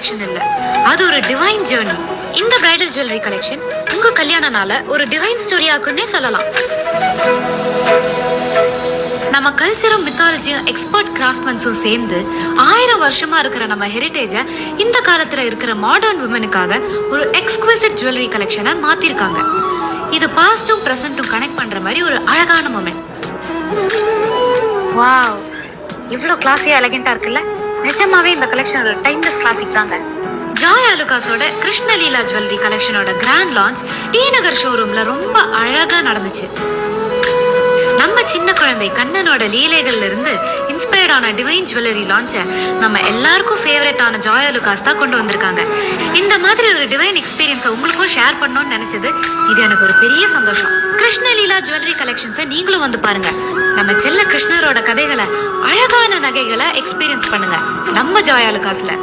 Collection இல்ல, அது ஒரு டிவைன் ஜேர்னி. இந்த பிரைடல் ஜுவல்லரி கலெக்ஷன் உங்க கல்யாண நாள ஒரு டிவைன் ஸ்டோரியாக்குன்னே சொல்லலாம். நம்ம கல்ச்சரும் மித்தாலஜியும் எக்ஸ்பர்ட் கிராஃப்ட்மன்ஸும் சேர்ந்து 1000 வருஷமா இருக்கிற நம்ம ஹெரிட்டேஜை இந்த காலத்துல இருக்கிற மாடர்ன் விமனுக்காக ஒரு எக்ஸ்குவிசிட் ஜுவல்லரி கலெக்ஷனை மாத்திருக்காங்க. இது பாஸ்டும் பிரசன்ட்டும் கனெக்ட் பண்ற மாதிரி ஒரு அழகான மொமெண்ட். வாவ், இவ்வளவு கிளாஸியா எலகெண்டா இருக்குல்ல. நிஜமாவே இந்த கலெக்ஷன் ஒரு டைம்லெஸ் கிளாசிக் தாங்க. ஜாய் ஆலுகாஸோட கிருஷ்ணலீலா ஜுவல்லரி கலெக்ஷனோட கிராண்ட் லான்ச் டி நகர் ஷோரூம்ல ரொம்ப அழகா நடந்துச்சு. நம்ம சின்ன குழந்தை கண்ணனோட லீலைகள்ல இருந்து இன்ஸ்பயர்ட் ஆன டிவைன் ஜுவல்லரி லான்ச்சை நம்ம எல்லாருக்கும் ஃபேவரட்டான ஜாய் ஆலுகாஸ் தான் கொண்டு வந்திருக்காங்க. இந்த மாதிரி ஒரு டிவைன் எக்ஸ்பீரியன்ஸை உங்களுக்கும் ஷேர் பண்ணணும்னு நினைச்சது இது எனக்கு ஒரு பெரிய சந்தோஷம். கிருஷ்ணலீலா ஜுவல்லரி கலெக்ஷன்ஸை நீங்களும் வந்து பாருங்க. நம்ம செல்ல கிருஷ்ணரோட கதைகளை, அழகான நகைகளை எக்ஸ்பீரியன்ஸ் பண்ணுங்க நம்ம ஜாய் ஆலுகாஸ்ல.